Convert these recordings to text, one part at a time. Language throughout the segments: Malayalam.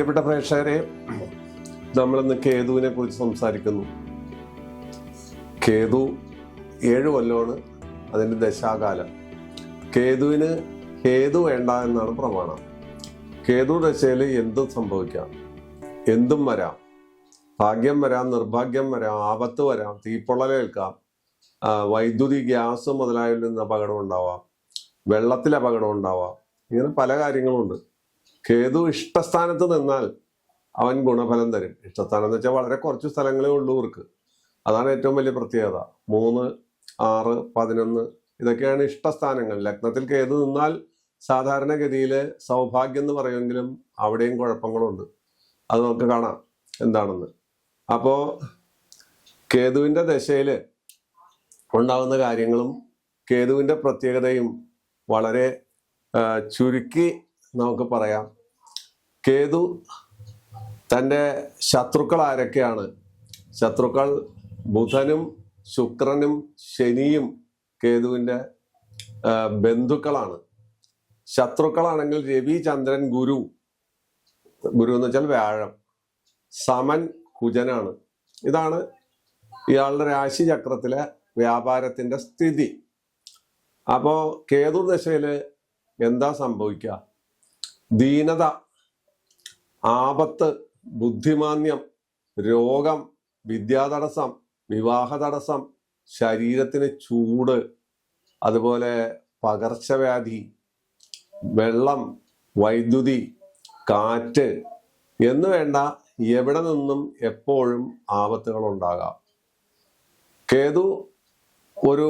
പ്രിയപ്പെട്ട പ്രേക്ഷകരെ, നമ്മളിന്ന് കേതുവിനെ കുറിച്ച് സംസാരിക്കുന്നു. കേതു 7 കൊല്ലമാണ് അതിൻ്റെ ദശാകാലം. കേതുവിന് ഹേതു വേണ്ട എന്നാണ് പ്രമാണം. കേതു ദശയിൽ എന്തും സംഭവിക്കാം, എന്തും വരാം. ഭാഗ്യം വരാം, നിർഭാഗ്യം വരാം, ആപത്ത് വരാം, തീപ്പൊള്ളലേൽക്കാം, വൈദ്യുതി ഗ്യാസ് മുതലായവയിൽ നിന്ന് അപകടം ഉണ്ടാവാം, വെള്ളത്തിൽ അപകടം ഉണ്ടാവാം. ഇങ്ങനെ പല കാര്യങ്ങളുണ്ട്. കേതു ഇഷ്ടസ്ഥാനത്ത് നിന്നാൽ അവൻ ഗുണഫലം തരും. ഇഷ്ടസ്ഥാനം എന്ന് വെച്ചാൽ വളരെ കുറച്ച് സ്ഥലങ്ങളേ ഉള്ളൂ ഇവർക്ക്. അതാണ് ഏറ്റവും വലിയ പ്രത്യേകത. 3, 6, 11 ഇതൊക്കെയാണ് ഇഷ്ടസ്ഥാനങ്ങൾ. ലഗ്നത്തിൽ കേതു നിന്നാൽ സാധാരണഗതിയിൽ സൗഭാഗ്യം എന്ന് പറയുമെങ്കിലും അവിടെയും കുഴപ്പങ്ങളുണ്ട്. അത് നമുക്ക് കാണാം എന്താണെന്ന്. അപ്പോ കേതുവിന്റെ ദശയിൽ ഉണ്ടാകുന്ന കാര്യങ്ങളും കേതുവിന്റെ പ്രത്യേകതയും വളരെ ചുരുക്കി നമുക്ക് പറയാം. കേതു തൻ്റെ ശത്രുക്കൾ ആരൊക്കെയാണ്? ശത്രുക്കൾ ബുധനും ശുക്രനും ശനിയും കേതുവിൻ്റെ ബന്ധുക്കളാണ്. ശത്രുക്കളാണെങ്കിൽ രവി, ചന്ദ്രൻ, ഗുരു എന്ന് വെച്ചാൽ വ്യാഴം, സമൻ കുജനാണ്. ഇതാണ് ഇയാളുടെ രാശിചക്രത്തിലെ വ്യാപാരത്തിന്റെ സ്ഥിതി. അപ്പോ കേതു ദശയില് എന്താ സംഭവിക്കുക? ദീനത, ആപത്ത്, ബുദ്ധിമാന്യം, രോഗം, വിദ്യാതടസ്സം, വിവാഹ തടസ്സം, ശരീരത്തിന് ചൂട്, അതുപോലെ പകർച്ചവ്യാധി, വെള്ളം, വൈദ്യുതി, കാറ്റ് എന്ന് വേണ്ട എവിടെ നിന്നും എപ്പോഴും ആപത്തുകൾ ഉണ്ടാകാം. കേതു ഒരു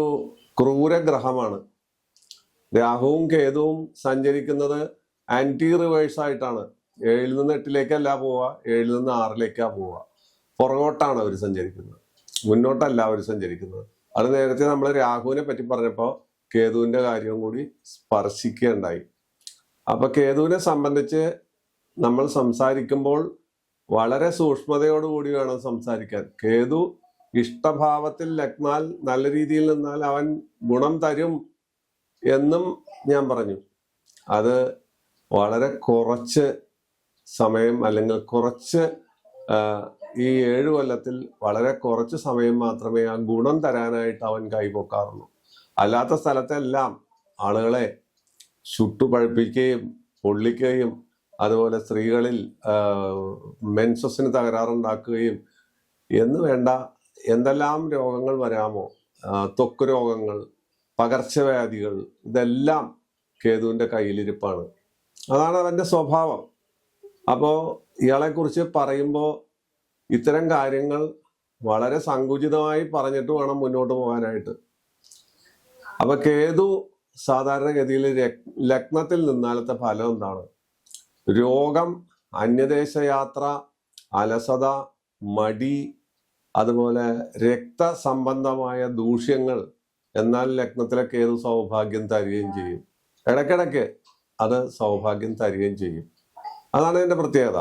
ക്രൂരഗ്രഹമാണ്. രാഹുവും കേതുവും സഞ്ചരിക്കുന്നത് ആന്റി റിവേഴ്സ് ആയിട്ടാണ്. 7 നിന്ന് 8 പോവുക, 7 നിന്ന് 6 പോവുക. പുറകോട്ടാണ് അവർ സഞ്ചരിക്കുന്നത്, മുന്നോട്ടല്ല അവർ സഞ്ചരിക്കുന്നത്. അത് നേരത്തെ നമ്മൾ രാഹുവിനെ പറ്റി പറഞ്ഞപ്പോൾ കേതുവിന്റെ കാര്യവും കൂടി സ്പർശിക്കുകയുണ്ടായി. അപ്പൊ കേതുവിനെ സംബന്ധിച്ച് നമ്മൾ സംസാരിക്കുമ്പോൾ വളരെ സൂക്ഷ്മതയോടുകൂടി വേണം സംസാരിക്കാൻ. കേതു ഇഷ്ടഭാവത്തിൽ ലഗ്നാൽ നല്ല രീതിയിൽ നിന്നാൽ അവൻ ഗുണം തരും എന്നും ഞാൻ പറഞ്ഞു. അത് വളരെ കുറച്ച് സമയം, അല്ലെങ്കിൽ കുറച്ച് ഈ 7 കൊല്ലത്തിൽ വളരെ കുറച്ച് സമയം മാത്രമേ ആ ഗുണം തരാനായിട്ട് അവൻ കൈപൊക്കാറുള്ളൂ. അല്ലാത്ത സ്ഥലത്തെല്ലാം ആളുകളെ ചുട്ടുപഴുപ്പിക്കുകയും പൊള്ളിക്കുകയും അതുപോലെ സ്ത്രീകളിൽ മെൻസസിന് തകരാറുണ്ടാക്കുകയും എന്ന് വേണ്ട എന്തെല്ലാം രോഗങ്ങൾ വരാമോ, ത്വക്ക് രോഗങ്ങൾ, പകർച്ചവ്യാധികൾ, ഇതെല്ലാം കേതുവിന്റെ കയ്യിലിരിപ്പാണ്. അതാണ് അവന്റെ സ്വഭാവം. അപ്പോ ഇയാളെക്കുറിച്ച് പറയുമ്പോൾ ഇത്തരം കാര്യങ്ങൾ വളരെ സങ്കുചിതമായി പറഞ്ഞിട്ട് വേണം മുന്നോട്ട് പോകാനായിട്ട്. അപ്പൊ കേതു സാധാരണഗതിയിൽ ലഗ്നത്തിൽ നിന്നാലത്തെ ഫലം എന്താണ്? രോഗം, അന്യദേശയാത്ര, അലസത, മടി, അതുപോലെ രക്തസംബന്ധമായ ദൂഷ്യങ്ങൾ. എന്നാൽ ലഗ്നത്തിലെ കേതു സൗഭാഗ്യം തരികയും ചെയ്യും. ഇടയ്ക്കിടയ്ക്ക് അത് സൗഭാഗ്യം തരികയും ചെയ്യും. അതാണ് ഇതിന്റെ പ്രത്യേകത.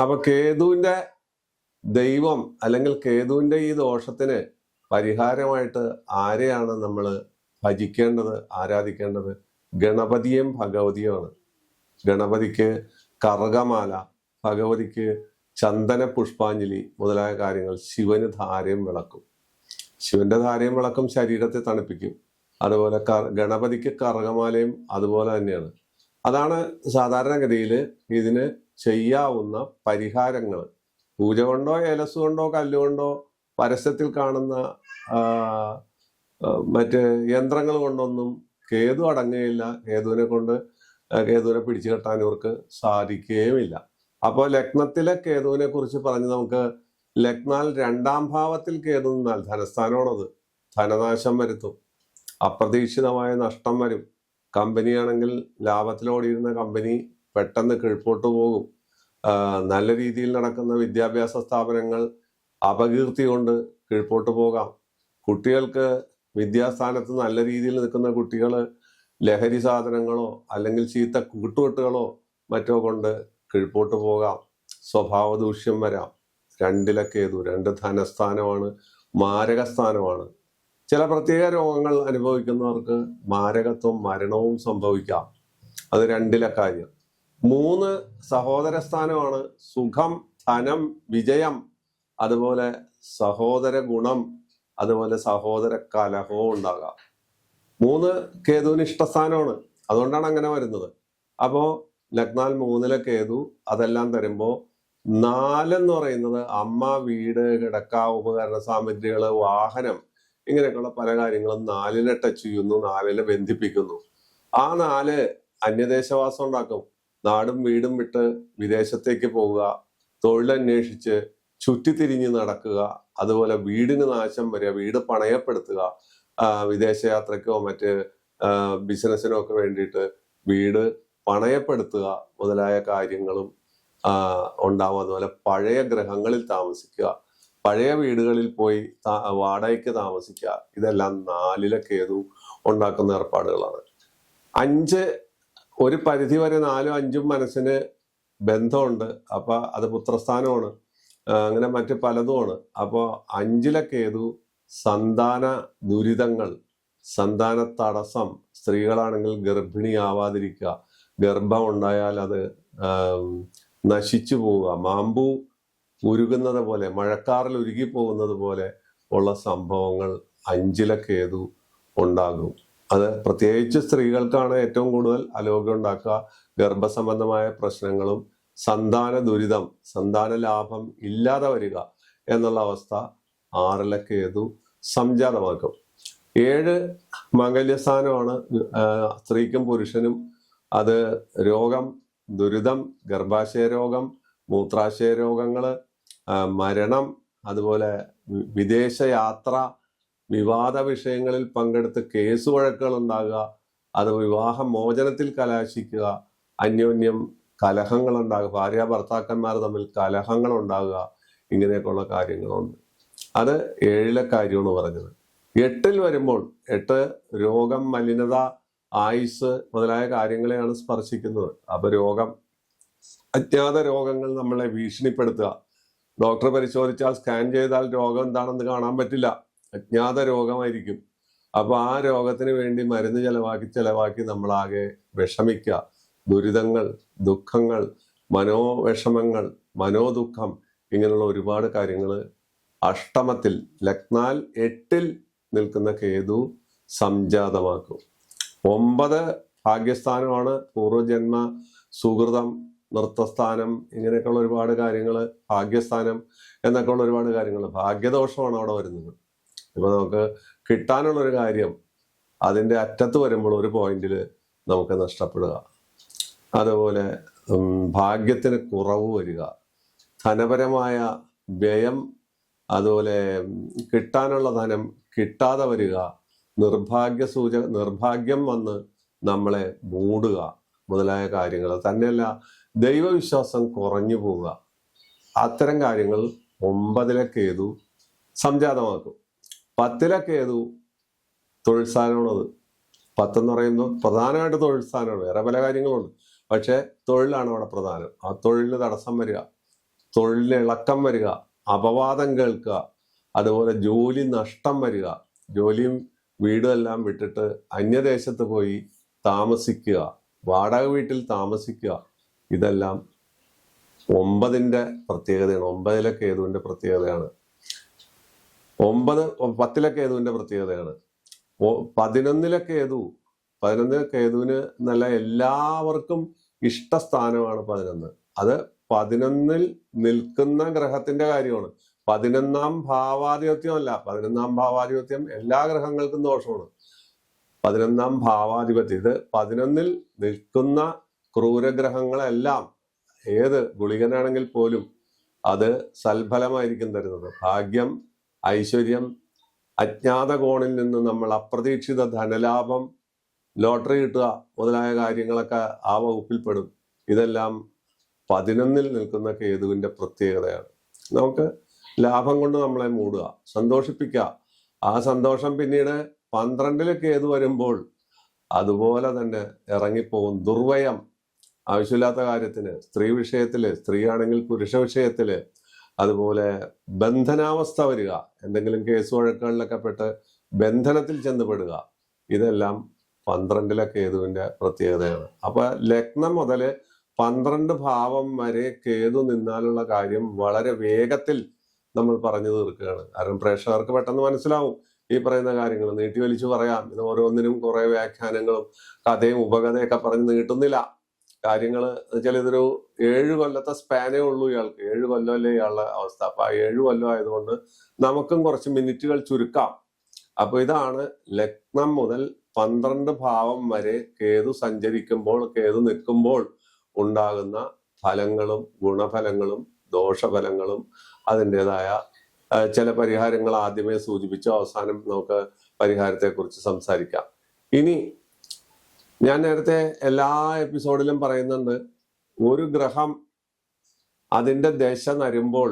അപ്പൊ കേതുവിന്റെ ദൈവം അല്ലെങ്കിൽ കേതുവിന്റെ ഈ ദോഷത്തിന് പരിഹാരമായിട്ട് ആരെയാണ് നമ്മൾ ഭജിക്കേണ്ടത്, ആരാധിക്കേണ്ടത്? ഗണപതിയും ഭഗവതിയുമാണ്. ഗണപതിക്ക് കർഗമാല, ഭഗവതിക്ക് ചന്ദന പുഷ്പാഞ്ജലി മുതലായ കാര്യങ്ങൾ, ശിവന് ധാരയും വിളക്കും. ശിവന്റെ ധാരയും വിളക്കും ശരീരത്തെ തണുപ്പിക്കും. അതുപോലെ ഗണപതിക്ക് കർഗമാലയും അതുപോലെ തന്നെയാണ്. അതാണ് സാധാരണഗതിയിൽ ഇതിന് ചെയ്യാവുന്ന പരിഹാരങ്ങൾ. പൂജ കൊണ്ടോ ഏലസ് കൊണ്ടോ കല്ലുകൊണ്ടോ പരസ്യത്തിൽ കാണുന്ന മറ്റ് യന്ത്രങ്ങൾ കൊണ്ടൊന്നും കേതു അടങ്ങുകയില്ല. കേതുവിനെ പിടിച്ചു കെട്ടാൻ ഇവർക്ക് സാധിക്കുകയുമില്ല. അപ്പോൾ ലഗ്നത്തിലെ കേതുവിനെ കുറിച്ച് പറഞ്ഞ് നമുക്ക്, ലഗ്നാൽ 2ാം ഭാവത്തിൽ കേതു നിന്നാൽ ധനസ്ഥാനമാണത്. ധനനാശം വരുത്തും, അപ്രതീക്ഷിതമായ നഷ്ടം വരും. കമ്പനിയാണെങ്കിൽ ലാഭത്തിലോടിയിരുന്ന കമ്പനി പെട്ടെന്ന് കീഴ്പോട്ട് പോകും. നല്ല രീതിയിൽ നടക്കുന്ന വിദ്യാഭ്യാസ സ്ഥാപനങ്ങൾ അപകീർത്തി കൊണ്ട് കീഴ്പോട്ട് പോകാം. കുട്ടികൾക്ക് വിദ്യാസ്ഥാനത്ത് നല്ല രീതിയിൽ നിൽക്കുന്ന കുട്ടികൾ ലഹരി സാധനങ്ങളോ അല്ലെങ്കിൽ ചീത്ത കൂട്ടുകെട്ടുകളോ മറ്റോ കൊണ്ട് കീഴ്പോട്ട് പോകാം. സ്വഭാവ ദൂഷ്യം വരാം. 2 കേതു, 2 ധനസ്ഥാനമാണ്, മാരകസ്ഥാനമാണ്. ചില പ്രത്യേക രോഗങ്ങൾ അനുഭവിക്കുന്നവർക്ക് മാരകത്വം, മരണവും സംഭവിക്കാം. അത് 2 കാര്യം. 3 സഹോദര സ്ഥാനമാണ് സുഖം, ധനം, വിജയം, അതുപോലെ സഹോദര ഗുണം, അതുപോലെ സഹോദര കലഹവും ഉണ്ടാകാം. 3 കേതുവിന് ഇഷ്ടസ്ഥാനമാണ്, അതുകൊണ്ടാണ് അങ്ങനെ വരുന്നത്. അപ്പോ ലഗ്നാൽ 3 കേതു അതെല്ലാം തരുമ്പോ 4 എന്ന് പറയുന്നത് അമ്മ, വീട്, കിടക്ക, ഉപകരണ സാമഗ്രികള്, വാഹനം, ഇങ്ങനെയൊക്കെയുള്ള പല കാര്യങ്ങളും 4 ടച്ച് ചെയ്യുന്നു, 4 ബന്ധിപ്പിക്കുന്നു. ആ 4 അന്യദേശവാസം ഉണ്ടാക്കും. നാടും വീടും വിട്ട് വിദേശത്തേക്ക് പോവുക, തൊഴിലന്വേഷിച്ച് ചുറ്റിത്തിരിഞ്ഞ് നടക്കുക, അതുപോലെ വീടിന് നാശം വരിക, വീട് പണയപ്പെടുത്തുക, വിദേശയാത്രയ്ക്കോ മറ്റ് ബിസിനസ്സിനോ ഒക്കെ വേണ്ടിയിട്ട് വീട് പണയപ്പെടുത്തുക മുതലായ കാര്യങ്ങളും ഉണ്ടാവും. അതുപോലെ പഴയ ഗ്രഹങ്ങളിൽ താമസിക്കുക, പഴയ വീടുകളിൽ പോയി വാടകയ്ക്ക് താമസിക്കുക, ഇതെല്ലാം 4 കേതു ഉണ്ടാക്കുന്ന ഏർപ്പാടുകളാണ്. 5 ഒരു പരിധി വരെ 4ഉം 5ഉം മനസ്സിന് ബന്ധമുണ്ട്. അപ്പൊ അത് പുത്രസ്ഥാനമാണ്, അങ്ങനെ മറ്റു പലതുമാണ്. അപ്പോ 5 കേതു സന്താന ദുരിതങ്ങൾ, സന്താന തടസ്സം, സ്ത്രീകളാണെങ്കിൽ ഗർഭിണിയാവാതിരിക്കുക, ഗർഭം ഉണ്ടായാൽ അത് നശിച്ചു പോവുക, മാമ്പൂ ഉരുകുന്നത് പോലെ, മഴക്കാറിൽ ഉരുകി പോകുന്നത് പോലെ ഉള്ള സംഭവങ്ങൾ 5 കേതു ഉണ്ടാകും. അത് പ്രത്യേകിച്ച് സ്ത്രീകൾക്കാണ് ഏറ്റവും കൂടുതൽ അലോഗ്യം ഉണ്ടാക്കുക. ഗർഭസംബന്ധമായ പ്രശ്നങ്ങളും സന്താന ദുരിതം, സന്താന ലാഭം ഇല്ലാതെ വരിക എന്നുള്ള അവസ്ഥ 6 കേതു സംജാതമാക്കും. 7 മംഗല്യസ്ഥാനമാണ് സ്ത്രീക്കും പുരുഷനും. അത് രോഗം, ദുരിതം, ഗർഭാശയ രോഗം, മൂത്രാശയ രോഗങ്ങള്, മരണം, അതുപോലെ വിദേശ യാത്ര, വിവാദ വിഷയങ്ങളിൽ പങ്കെടുത്ത് കേസ് വഴക്കുകൾ ഉണ്ടാകുക, അത് വിവാഹ മോചനത്തിൽ കലാശിക്കുക, അന്യോന്യം കലഹങ്ങൾ ഉണ്ടാകുക, ഭാര്യ ഭർത്താക്കന്മാർ തമ്മിൽ കലഹങ്ങൾ ഉണ്ടാകുക, ഇങ്ങനെയൊക്കെയുള്ള കാര്യങ്ങളുണ്ട്. അത് 7 കാര്യമാണ് പറഞ്ഞത്. 8 വരുമ്പോൾ 8 രോഗം, മലിനത, ആയുസ് മുതലായ കാര്യങ്ങളെയാണ് സ്പർശിക്കുന്നത്. അപ്പൊ രോഗം, അജ്ഞാത രോഗങ്ങൾ നമ്മളെ ഭീഷണിപ്പെടുത്തുക. ഡോക്ടർ പരിശോധിച്ചാൽ സ്കാൻ ചെയ്താൽ രോഗം എന്താണെന്ന് കാണാൻ പറ്റില്ല, അജ്ഞാത രോഗമായിരിക്കും. അപ്പൊ ആ രോഗത്തിന് വേണ്ടി മരുന്ന് ചെലവാക്കി നമ്മളാകെ വിഷമിക്കുക. ദുരിതങ്ങൾ, ദുഃഖങ്ങൾ, മനോവിഷമങ്ങൾ, മനോദുഃഖം, ഇങ്ങനെയുള്ള ഒരുപാട് കാര്യങ്ങൾ അഷ്ടമത്തിൽ ലഗ്നാൽ 8 നിൽക്കുന്ന കേതു സംജാതമാക്കും. 9 ഭാഗ്യസ്ഥാനമാണ്, പൂർവജന്മ സുഹൃതം, നൃത്തസ്ഥാനം, ഇങ്ങനെയൊക്കെയുള്ള ഒരുപാട് കാര്യങ്ങൾ, ഭാഗ്യസ്ഥാനം എന്നൊക്കെയുള്ള ഒരുപാട് കാര്യങ്ങൾ. ഭാഗ്യദോഷമാണ് അവിടെ വരുന്നത്. ഇപ്പൊ നമുക്ക് കിട്ടാനുള്ളൊരു കാര്യം അതിന്റെ അറ്റത്ത് വരുമ്പോൾ ഒരു പോയിന്റിൽ നമുക്ക് നഷ്ടപ്പെടുക, അതുപോലെ ഭാഗ്യത്തിന് കുറവ് വരിക, ധനപരമായ വ്യയം, അതുപോലെ കിട്ടാനുള്ള ധനം കിട്ടാതെ വരിക, നിർഭാഗ്യം വന്ന് നമ്മളെ മൂടുക മുതലായ കാര്യങ്ങൾ. തന്നെയല്ല ദൈവവിശ്വാസം കുറഞ്ഞു പോവുക. അത്തരം കാര്യങ്ങൾ 9 കേതു സംജാതമാക്കും. 10 കേതു തൊഴിൽ സ്ഥാനമാണത്. 10 എന്ന് പറയുമ്പോൾ പ്രധാനമായിട്ട് തൊഴിൽ സ്ഥാനമാണ്. വേറെ പല കാര്യങ്ങളുണ്ട്, പക്ഷെ തൊഴിലാണ് അവിടെ പ്രധാനം. ആ തൊഴിലിന് തടസ്സം വരിക, തൊഴിലിന് ഇളക്കം വരിക, അപവാദം കേൾക്കുക, അതുപോലെ ജോലി നഷ്ടം വരിക, ജോലിയും വീടും എല്ലാം വിട്ടിട്ട് അന്യദേശത്ത് പോയി താമസിക്കുക, വാടക വീട്ടിൽ താമസിക്കുക, ഇതെല്ലാം 9 പ്രത്യേകതയാണ്. 9 കേതുവിന്റെ പ്രത്യേകതയാണ്. 10 കേതുവിന്റെ പ്രത്യേകതയാണ്. 11 കേതുവിന് നല്ല എല്ലാവർക്കും ഇഷ്ടസ്ഥാനമാണ് 11. അത് 11 നിൽക്കുന്ന ഗ്രഹത്തിന്റെ കാര്യമാണ്. 11ാം ഭാവാധിപത്യം അല്ല. 11ാം ഭാവാധിപത്യം എല്ലാ ഗ്രഹങ്ങൾക്കും ദോഷമാണ്. 11ാം ഭാവാധിപത്യം, ഇത് 11 നിൽക്കുന്ന ക്രൂരഗ്രഹങ്ങളെല്ലാം ഏത് ഗുളികനാണെങ്കിൽ പോലും അത് സൽഫലമായിരിക്കും തരുന്നത്. ഭാഗ്യം, ഐശ്വര്യം, അജ്ഞാത കോണിൽ നിന്ന് നമ്മൾ അപ്രതീക്ഷിത ധനലാഭം, ലോട്ടറി കിട്ടുക മുതലായ കാര്യങ്ങളൊക്കെ ആ വകുപ്പിൽപ്പെടും. ഇതെല്ലാം 11 നിൽക്കുന്ന കേതുവിന്റെ പ്രത്യേകതയാണ്. നമുക്ക് ലാഭം കൊണ്ട് നമ്മളെ മൂടുക, സന്തോഷിപ്പിക്കുക. ആ സന്തോഷം പിന്നീട് 12 കേതു വരുമ്പോൾ അതുപോലെ തന്നെ ഇറങ്ങിപ്പോകും. ദുർവയം, ആവശ്യമില്ലാത്ത കാര്യത്തിന്, സ്ത്രീ വിഷയത്തില്, സ്ത്രീയാണെങ്കിൽ പുരുഷ വിഷയത്തില്, അതുപോലെ ബന്ധനാവസ്ഥ വരിക, എന്തെങ്കിലും കേസ് വഴക്കുകളിലൊക്കെ പെട്ട് ബന്ധനത്തിൽ ചെന്നുപെടുക, ഇതെല്ലാം 12 കേതുവിന്റെ പ്രത്യേകതയാണ്. അപ്പൊ ലഗ്നം മുതൽ 12 ഭാവം വരെ കേതു നിന്നാലുള്ള കാര്യം വളരെ വേഗത്തിൽ നമ്മൾ പറഞ്ഞു തീർക്കുകയാണ്. കാരണം പ്രേക്ഷകർക്ക് പെട്ടെന്ന് മനസ്സിലാവും ഈ പറയുന്ന കാര്യങ്ങൾ. നീട്ടി വലിച്ചു പറയാം, ഇത് ഓരോന്നിനും കുറെ വ്യാഖ്യാനങ്ങളും കഥയും ഉപകഥയൊക്കെ പറഞ്ഞ് നീട്ടുന്നില്ല കാര്യങ്ങൾ. വെച്ചാൽ ഇതൊരു 7 കൊല്ലത്തെ സ്പാനേ ഉള്ളൂ ഇയാൾക്ക്. 7 കൊല്ലമല്ലേ ഇയാളുടെ അവസ്ഥ. അപ്പൊ ആ 7 കൊല്ലം ആയതുകൊണ്ട് നമുക്കും കുറച്ച് മിനിറ്റുകൾ ചുരുക്കാം. അപ്പൊ ഇതാണ് ലഗ്നം മുതൽ 12 ഭാവം വരെ കേതു സഞ്ചരിക്കുമ്പോൾ, കേതു നിൽക്കുമ്പോൾ ഉണ്ടാകുന്ന ഫലങ്ങളും ഗുണഫലങ്ങളും ദോഷഫലങ്ങളും അതിൻ്റെതായ ചില പരിഹാരങ്ങൾ ആദ്യമേ സൂചിപ്പിച്ചു. അവസാനം നമുക്ക് പരിഹാരത്തെ കുറിച്ച് സംസാരിക്കാം. ഇനി ഞാൻ നേരത്തെ എല്ലാ എപ്പിസോഡിലും പറയുന്നുണ്ട്, ഒരു ഗ്രഹം അതിന്റെ ദശ വരുമ്പോൾ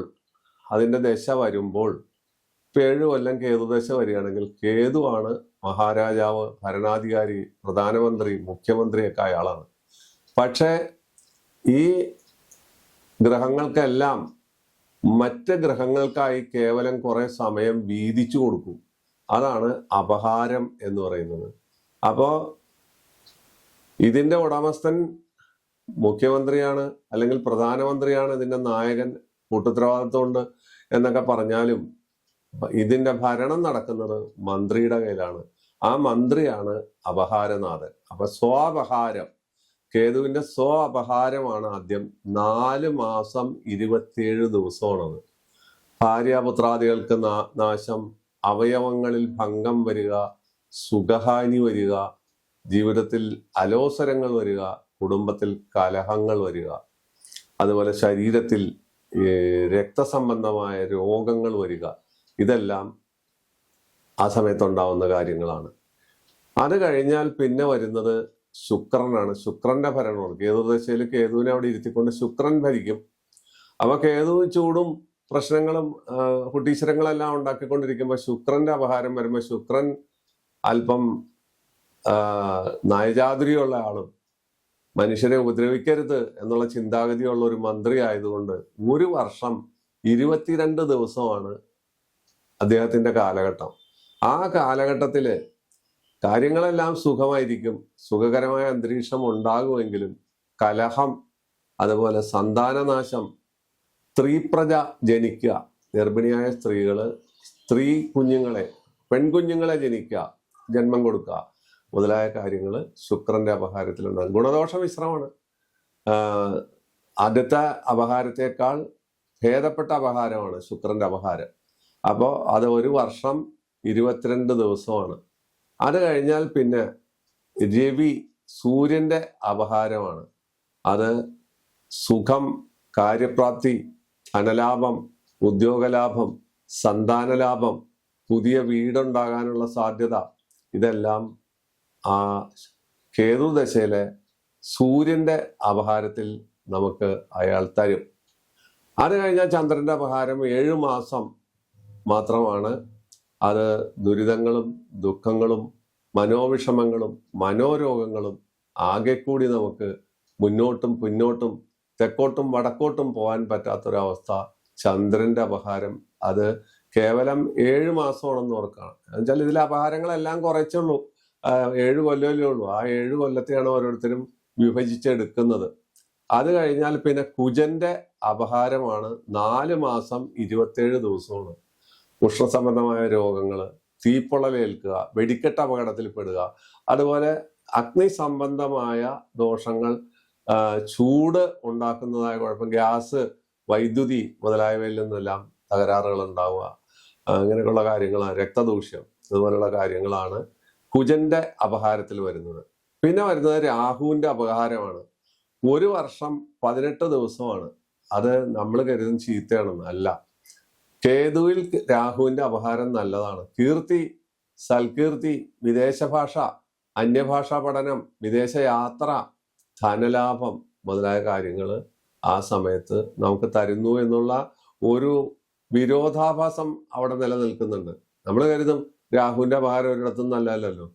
7 കൊല്ലം കേതുദശ വരികയാണെങ്കിൽ കേതുവാണ് മഹാരാജാവ്, ഭരണാധികാരി, പ്രധാനമന്ത്രി, മുഖ്യമന്ത്രിയൊക്കെ അയാളാണ്. പക്ഷെ ഈ ഗ്രഹങ്ങൾക്കെല്ലാം മറ്റ് ഗ്രഹങ്ങൾക്കായി കേവലം കുറെ സമയം വീതിച്ചു കൊടുക്കും. അതാണ് അപഹാരം എന്ന് പറയുന്നത്. അപ്പോ ഇതിന്റെ ഉടമസ്ഥൻ മുഖ്യമന്ത്രിയാണ് അല്ലെങ്കിൽ പ്രധാനമന്ത്രിയാണ്, ഇതിന്റെ നായകൻ, കൂട്ടുത്തരവാദിത്വമുണ്ട് എന്നൊക്കെ പറഞ്ഞാലും ഇതിന്റെ ഭരണം നടക്കുന്നത് മന്ത്രിയുടെ കയ്യിലാണ്. ആ മന്ത്രിയാണ് അപഹാരനാഥൻ. അപ്പൊ സ്വാപഹാരം, കേതുവിന്റെ അപഹാരമാണ് ആദ്യം 4 മാസം 27 ദിവസമാണത്. ഭാര്യാപുത്രാദികൾക്ക് നാശം, അവയവങ്ങളിൽ ഭംഗം വരിക, സുഖഹാനി വരിക, ജീവിതത്തിൽ അലോസരങ്ങൾ വരിക, കുടുംബത്തിൽ കലഹങ്ങൾ വരിക, അതുപോലെ ശരീരത്തിൽ രക്തസംബന്ധമായ രോഗങ്ങൾ വരിക. ഇതെല്ലാം ആ സമയത്തുണ്ടാവുന്ന കാര്യങ്ങളാണ്. അത് കഴിഞ്ഞാൽ പിന്നെ വരുന്നത് ശുക്രനാണ്. ശുക്രന്റെ ഭരണമാണ്. കേതുദശയിൽ കേതുവിനെ അവിടെ ഇരുത്തിക്കൊണ്ട് ശുക്രൻ ഭരിക്കും. അപ്പൊ കേതു ചൂടും പ്രശ്നങ്ങളും കുട്ടീശ്വരങ്ങളെല്ലാം ഉണ്ടാക്കിക്കൊണ്ടിരിക്കുമ്പോൾ ശുക്രന്റെ അപഹാരം വരുമ്പോൾ ശുക്രൻ അല്പം നയചാതുരിയുള്ള ആളും മനുഷ്യരെ ഉപദ്രവിക്കരുത് എന്നുള്ള ചിന്താഗതിയുള്ള ഒരു മന്ത്രി ആയതുകൊണ്ട് 1 വർഷം 22 ദിവസമാണ് അദ്ദേഹത്തിന്റെ കാലഘട്ടം. ആ കാലഘട്ടത്തില് കാര്യങ്ങളെല്ലാം സുഖമായിരിക്കും, സുഖകരമായ അന്തരീക്ഷം ഉണ്ടാകുമെങ്കിലും കലഹം, അതുപോലെ സന്താനനാശം, സ്ത്രീപ്രജ ജനിക്കുക, ഗർഭിണിയായ സ്ത്രീ കുഞ്ഞുങ്ങളെ, പെൺകുഞ്ഞുങ്ങളെ ജന്മം കൊടുക്കുക മുതലായ കാര്യങ്ങൾ ശുക്രന്റെ അപഹാരത്തിലുണ്ടാകും. ഗുണദോഷ മിശ്രമാണ്. ആദ്യത്തെ അപഹാരത്തെക്കാൾ ഭേദപ്പെട്ട അപഹാരമാണ് ശുക്രന്റെ അപഹാരം. അപ്പോൾ അത് 1 വർഷം 22 ദിവസമാണ്. അത് കഴിഞ്ഞാൽ പിന്നെ രവി, സൂര്യന്റെ അപഹാരമാണ്. അത് സുഖം, കാര്യപ്രാപ്തി, ധനലാഭം, ഉദ്യോഗലാഭം, സന്താനലാഭം, പുതിയ വീടുണ്ടാകാനുള്ള സാധ്യത, ഇതെല്ലാം ആ കേതുദശയിലെ സൂര്യന്റെ അപഹാരത്തിൽ നമുക്ക് അയാൾ തരും. അത് കഴിഞ്ഞാൽ ചന്ദ്രന്റെ അപഹാരം 7 മാസം മാത്രമാണ്. അത് ദുരിതങ്ങളും ദുഃഖങ്ങളും മനോവിഷമങ്ങളും മനോരോഗങ്ങളും ആകെ കൂടി നമുക്ക് മുന്നോട്ടും പിന്നോട്ടും തെക്കോട്ടും വടക്കോട്ടും പോകാൻ പറ്റാത്തൊരവസ്ഥ. ചന്ദ്രന്റെ അപഹാരം അത് കേവലം 7 മാസമാണെന്ന് ഓർക്കണം. എന്നുവെച്ചാൽ ഇതിലെ അപഹാരങ്ങളെല്ലാം കുറച്ചുള്ളൂ. 7 കൊല്ലമല്ലേ ഉള്ളൂ. ആ 7 കൊല്ലത്തെയാണ് ഓരോരുത്തരും വിഭജിച്ചെടുക്കുന്നത്. അത് കഴിഞ്ഞാൽ പിന്നെ കുജന്റെ അപഹാരമാണ് 4 മാസം 27 ദിവസമാണ്. ഉഷ്ണസംബന്ധമായ രോഗങ്ങൾ, തീപ്പൊള്ളലേൽക്കുക, വെടിക്കെട്ട് അപകടത്തിൽപ്പെടുക, അതുപോലെ അഗ്നി സംബന്ധമായ ദോഷങ്ങൾ, ചൂട് ഉണ്ടാക്കുന്നതായ കുഴപ്പം, ഗ്യാസ്, വൈദ്യുതി മുതലായവയിൽ നിന്നെല്ലാം തകരാറുകൾ ഉണ്ടാവുക, അങ്ങനെയുള്ള കാര്യങ്ങൾ, രക്തദൂഷ്യം, അതുപോലുള്ള കാര്യങ്ങളാണ് കുജന്റെ അപഹാരത്തിൽ വരുന്നത്. പിന്നെ വരുന്നത് രാഹുവിന്റെ അപഹാരമാണ്. 1 വർഷം 18 ദിവസമാണ്. അത് നമ്മൾ കരുതും ചീത്തയാണെന്ന്, അല്ല. കേതുവിൽ രാഹുവിന്റെ അപഹാരം നല്ലതാണ്. കീർത്തി, സൽകീർത്തി, വിദേശ ഭാഷ, അന്യഭാഷാ പഠനം, വിദേശ യാത്ര, ധനലാഭം മുതലായ കാര്യങ്ങൾ ആ സമയത്ത് നമുക്ക് തരുന്നു എന്നുള്ള ഒരു വിരോധാഭാസം അവിടെ നിലനിൽക്കുന്നുണ്ട്. നമ്മൾ കരുതും രാഹുവിന്റെ അപഹാരം ഒരിടത്തും നല്ലതല്ലല്ലോ,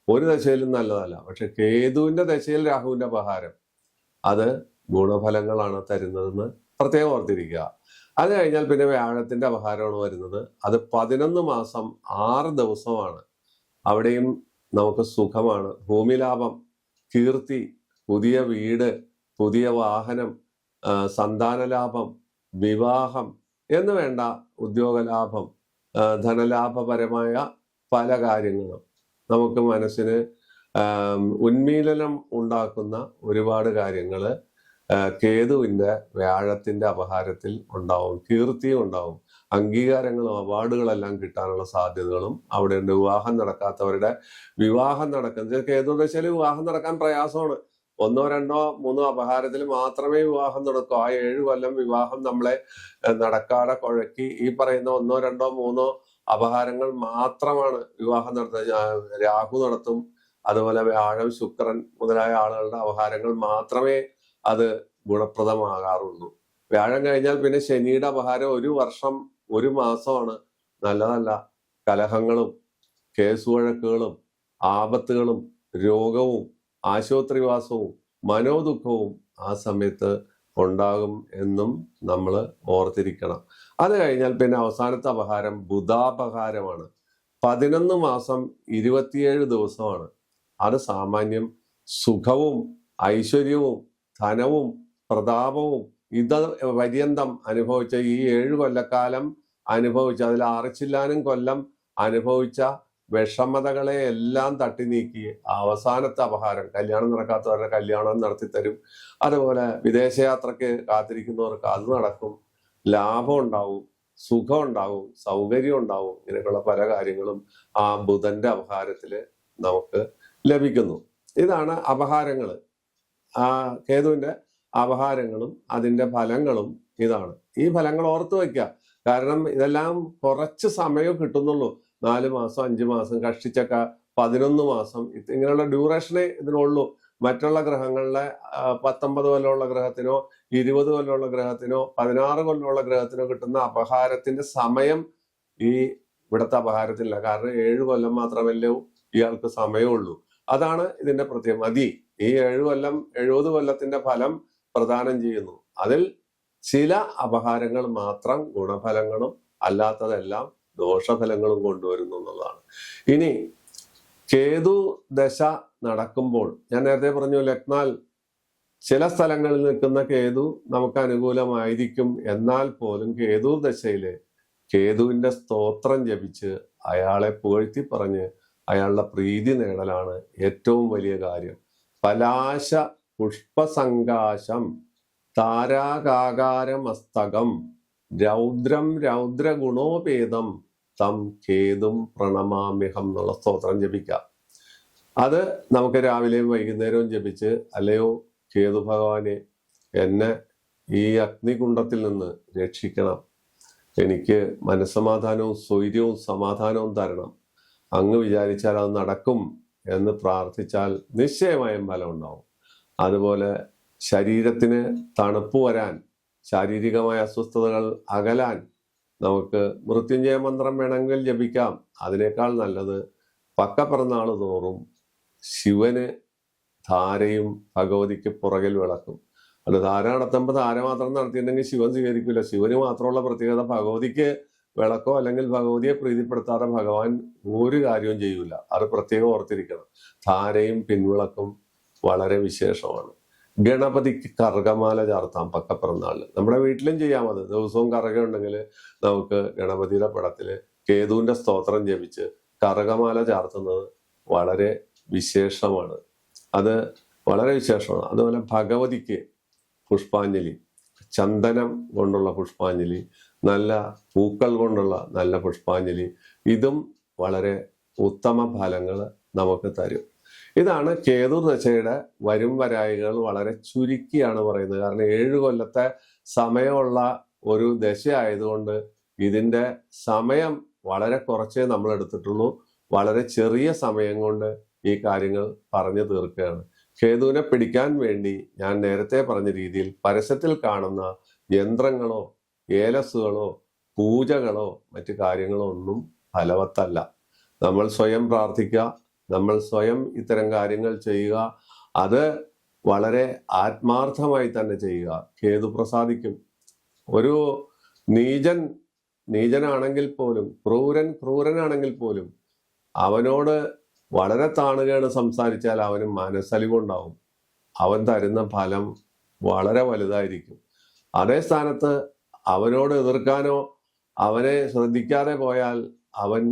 ഒരു ദശയിലും നല്ലതല്ല. പക്ഷെ കേതുവിന്റെ ദശയിൽ രാഹുവിന്റെ അപഹാരം അത് ഗുണഫലങ്ങളാണ് തരുന്നതെന്ന് പ്രത്യേകം ഓർത്തിരിക്കുക. അത് കഴിഞ്ഞാൽ പിന്നെ വ്യാഴത്തിന്റെ അപഹാരമാണ് വരുന്നത്. അത് 11 മാസം 6 ദിവസമാണ്. അവിടെയും നമുക്ക് സുഖമാണ്, ഭൂമിലാഭം, കീർത്തി, പുതിയ വീട്, പുതിയ വാഹനം, സന്താന ലാഭം, വിവാഹം എന്ന് വേണ്ട ഉദ്യോഗലാഭം, ധനലാഭപരമായ പല കാര്യങ്ങളും നമുക്ക് മനസ്സിന് ഉന്മീലനം ഉണ്ടാക്കുന്ന ഒരുപാട് കാര്യങ്ങൾ കേതുവിന്റെ വ്യാഴത്തിന്റെ അപഹാരത്തിൽ ഉണ്ടാവും. കീർത്തിയും ഉണ്ടാവും, അംഗീകാരങ്ങളും അവാർഡുകളെല്ലാം കിട്ടാനുള്ള സാധ്യതകളും അവിടെ ഉണ്ട്. വിവാഹം നടക്കാത്തവരുടെ വിവാഹം നടക്കുന്നത്, കേതു ദശയിൽ വിവാഹം നടക്കാൻ പ്രയാസമാണ്. 1, 2, 3 അപഹാരത്തിൽ മാത്രമേ വിവാഹം നടക്കൂ. ആ 7 കൊല്ലം വിവാഹം നമ്മളെ നടക്കാതെ കുഴക്കി ഈ പറയുന്ന 1, 2, 3 അപഹാരങ്ങൾ മാത്രമാണ് വിവാഹം നടത്തുന്നത്. രാഹു നടത്തും, അതുപോലെ വ്യാഴം, ശുക്രൻ മുതലായ ആളുകളുടെ അപഹാരങ്ങൾ മാത്രമേ അത് ഗുണപ്രദമാകാറുള്ളൂ. വ്യാഴം കഴിഞ്ഞാൽ പിന്നെ ശനിയുടെ അപഹാരം 1 വർഷം 1 മാസമാണ്. നല്ലതല്ല. കലഹങ്ങളും കേസുവഴക്കുകളും ആപത്തുകളും രോഗവും ആശുപത്രിവാസവും മനോദുഃഖവും ആ സമയത്ത് ഉണ്ടാകും എന്നും നമ്മൾ ഓർത്തിരിക്കണം. അത് കഴിഞ്ഞാൽ പിന്നെ അവസാനത്തെ അപഹാരം ബുധാപഹാരമാണ്. 11 മാസം 27 ദിവസമാണ്. അത് സാമാന്യം സുഖവും ഐശ്വര്യവും ധനവും പ്രതാപവും പര്യന്തം അനുഭവിച്ച ഈ 7 കൊല്ലക്കാലം അനുഭവിച്ച, അതിൽ 6 ചില്ലാനും കൊല്ലം അനുഭവിച്ച വിഷമതകളെ എല്ലാം തട്ടി നീക്കി അവസാനത്തെ അപഹാരം, കല്യാണം നടക്കാത്തവരുടെ കല്യാണം നടത്തിത്തരും. അതുപോലെ വിദേശയാത്രക്ക് കാത്തിരിക്കുന്നവർക്ക് അത് നടക്കും. ലാഭം ഉണ്ടാവും, സുഖം ഉണ്ടാവും, സൗകര്യം ഉണ്ടാവും. ഇങ്ങനെയൊക്കെയുള്ള പല കാര്യങ്ങളും ആ ബുധന്റെ അപഹാരത്തില് നമുക്ക് ലഭിക്കുന്നു. ഇതാണ് അപഹാരങ്ങൾ. ആ കേതുവിന്റെ അപഹാരങ്ങളും അതിന്റെ ഫലങ്ങളും ഇതാണ്. ഈ ഫലങ്ങൾ ഓർത്തു വയ്ക്കുക. കാരണം ഇതെല്ലാം കുറച്ച് സമയം കിട്ടുന്നുള്ളൂ. 4 മാസം 5 മാസം കഷ്ടിച്ചൊക്കെ 11 മാസം ഇങ്ങനെയുള്ള ഡ്യൂറേഷനേ ഇതിനുള്ളൂ. മറ്റുള്ള ഗ്രഹങ്ങളിലെ 19 കൊല്ലമുള്ള ഗ്രഹത്തിനോ 20 കൊല്ലമുള്ള ഗ്രഹത്തിനോ 16 കൊല്ലമുള്ള ഗ്രഹത്തിനോ കിട്ടുന്ന അപഹാരത്തിന്റെ സമയം ഈ ഇവിടുത്തെ അപഹാരത്തിലില്ല. കാരണം 7 കൊല്ലം മാത്രമല്ലേ ഇയാൾക്ക് സമയമുള്ളൂ. അതാണ് ഇതിന്റെ പ്രത്യേകം. ഈ 7 കൊല്ലം 70 കൊല്ലത്തിന്റെ ഫലം പ്രദാനം ചെയ്യുന്നു. അതിൽ ചില അപഹാരങ്ങൾ മാത്രം ഗുണഫലങ്ങളും അല്ലാത്തതെല്ലാം ദോഷഫലങ്ങളും കൊണ്ടുവരുന്നു എന്നുള്ളതാണ്. ഇനി കേതു ദശ നടക്കുമ്പോൾ ഞാൻ നേരത്തെ പറഞ്ഞു, ലഗ്നാൽ ചില സ്ഥലങ്ങളിൽ നിൽക്കുന്ന കേതു നമുക്ക് അനുകൂലമായിരിക്കും. എന്നാൽ പോലും കേതു ദശയില് കേതുവിന്റെ സ്തോത്രം ജപിച്ച് അയാളെ പുകഴ്ത്തി പറഞ്ഞ് അയാളുടെ പ്രീതി നേടലാണ് ഏറ്റവും വലിയ കാര്യം. പലാശ പുഷ്പസങ്കാശം താരാകാകാരമസ്തകം രൗദ്രം രൗദ്രഗുണോപേതം തം കേതും പ്രണമാമ്യഹം എന്നുള്ള സ്തോത്രം ജപിക്കാം. അത് നമുക്ക് രാവിലെയും വൈകുന്നേരവും ജപിച്ച്, അല്ലയോ കേതു ഭഗവാനെ, എന്നെ ഈ അഗ്നികുണ്ഡത്തിൽ നിന്ന് രക്ഷിക്കണം, എനിക്ക് മനസ്സമാധാനവും സ്വൈര്യവും സമാധാനവും തരണം, അങ്ങ് വിചാരിച്ചാൽ അത് നടക്കും എന്ന് പ്രാർത്ഥിച്ചാൽ നിശ്ചയമായും ഫലം ഉണ്ടാവും. അതുപോലെ ശരീരത്തിന് തണുപ്പ് വരാൻ, ശാരീരികമായ അസ്വസ്ഥതകൾ അകലാൻ നമുക്ക് മൃത്യുഞ്ജയ മന്ത്രം വേണമെങ്കിൽ ജപിക്കാം. അതിനേക്കാൾ നല്ലത് പക്കപ്പിറന്നാൾ തോറും ശിവന് ധാരയും ഭഗവതിക്ക് പുറകിൽ വിളക്കും. അത് ധാര നടത്തുമ്പോൾ ധാര മാത്രം നടത്തിയിട്ടുണ്ടെങ്കിൽ ശിവൻ സ്വീകരിക്കില്ല. ശിവന് മാത്രമുള്ള പ്രത്യേകത ഭഗവതിക്ക് വിളക്കോ അല്ലെങ്കിൽ ഭഗവതിയെ പ്രീതിപ്പെടുത്താതെ ഭഗവാൻ ഒരു കാര്യവും ചെയ്യൂല. അത് പ്രത്യേകം ഓർത്തിരിക്കണം. ധാരയും പിൻവിളക്കും വളരെ വിശേഷമാണ്. ഗണപതിക്ക് കറുകമാല ചാർത്താം പക്കപ്പിറന്നാളിൽ. നമ്മുടെ വീട്ടിലും ചെയ്യാം. അത് ദിവസവും കറുക ഉണ്ടെങ്കിൽ നമുക്ക് ഗണപതിയുടെ പടത്തില് കേതുവിന്റെ സ്തോത്രം ജപിച്ച് കറുകമാല ചാർത്തുന്നത് വളരെ വിശേഷമാണ്. അത് വളരെ വിശേഷമാണ്. അതുപോലെ ഭഗവതിക്ക് പുഷ്പാഞ്ജലി, ചന്ദനം കൊണ്ടുള്ള പുഷ്പാഞ്ജലി, നല്ല പൂക്കൾ കൊണ്ടുള്ള നല്ല പുഷ്പാഞ്ജലി, ഇതും വളരെ ഉത്തമ ഫലങ്ങൾ നമുക്ക് തരും. ഇതാണ് കേതു ദശയുടെ വരും വരായികൾ. വളരെ ചുരുക്കിയാണ് പറയുന്നത്. കാരണം 7 കൊല്ലത്തെ സമയമുള്ള ഒരു ദശ ആയതുകൊണ്ട് ഇതിന്റെ സമയം വളരെ കുറച്ചേ നമ്മൾ എടുത്തിട്ടുള്ളൂ. വളരെ ചെറിയ സമയം കൊണ്ട് ഈ കാര്യങ്ങൾ പറഞ്ഞു തീർക്കുകയാണ്. കേതുവിനെ പിടിക്കാൻ വേണ്ടി ഞാൻ നേരത്തെ പറഞ്ഞ രീതിയിൽ പരസ്യത്തിൽ കാണുന്ന യന്ത്രങ്ങളോ ഏലസുകളോ പൂജകളോ മറ്റു കാര്യങ്ങളോ ഒന്നും ഫലവത്തല്ല. നമ്മൾ സ്വയം പ്രാർത്ഥിക്കുക, നമ്മൾ സ്വയം ഇത്തരം കാര്യങ്ങൾ ചെയ്യുക. അത് വളരെ ആത്മാർത്ഥമായി തന്നെ ചെയ്യുക. കേതു പ്രസാദിക്കും. ഒരു നീചനാണെങ്കിൽ പോലും, ക്രൂരനാണെങ്കിൽ പോലും അവനോട് വളരെ താണുകയാണ് സംസാരിച്ചാൽ അവന് മനസ്സലിവുണ്ടാവും. അവൻ തരുന്ന ഫലം വളരെ വലുതായിരിക്കും. അതേ സ്ഥാനത്ത് അവനോട് എതിർക്കാനോ അവനെ ശ്രദ്ധിക്കാതെ പോയാൽ അവൻ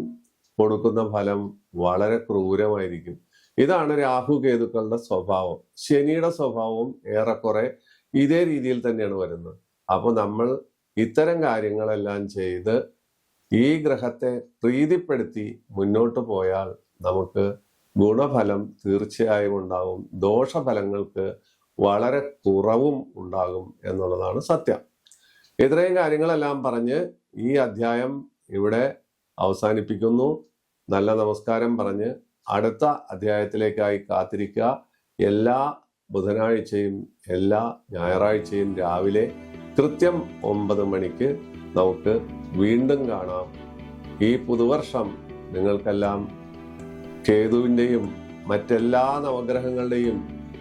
കൊടുക്കുന്ന ഫലം വളരെ ക്രൂരമായിരിക്കും. ഇതാണ് രാഹു കേതുക്കളുടെ സ്വഭാവം. ശനിയുടെ സ്വഭാവവും ഏറെക്കുറെ ഇതേ രീതിയിൽ തന്നെയാണ് വരുന്നത്. അപ്പോൾ നമ്മൾ ഇത്തരം കാര്യങ്ങളെല്ലാം ചെയ്ത് ഈ ഗ്രഹത്തെ പ്രീതിപ്പെടുത്തി മുന്നോട്ട് പോയാൽ നമുക്ക് ഗുണഫലം തീർച്ചയായും ഉണ്ടാകും. ദോഷഫലങ്ങൾക്ക് വളരെ കുറവും ഉണ്ടാകും എന്നുള്ളതാണ് സത്യം. ഇത്രയും കാര്യങ്ങളെല്ലാം പറഞ്ഞ് ഈ അധ്യായം ഇവിടെ അവസാനിപ്പിക്കുന്നു. നല്ല നമസ്കാരം പറഞ്ഞ് അടുത്ത അധ്യായത്തിലേക്കായി കാത്തിരിക്കുക. എല്ലാ ബുധനാഴ്ചയും എല്ലാ ഞായറാഴ്ചയും രാവിലെ കൃത്യം 9 മണിക്ക് നമുക്ക് വീണ്ടും കാണാം. ഈ പുതുവർഷം നിങ്ങൾക്കെല്ലാം കേതുവിൻ്റെയും മറ്റെല്ലാ നവഗ്രഹങ്ങളുടെയും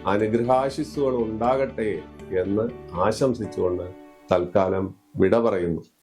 അനുഗ്രഹാശിസ്സുകൾ ഉണ്ടാകട്ടെ എന്ന് ആശംസിച്ചുകൊണ്ട് തൽക്കാലം വിട പറയുന്നു.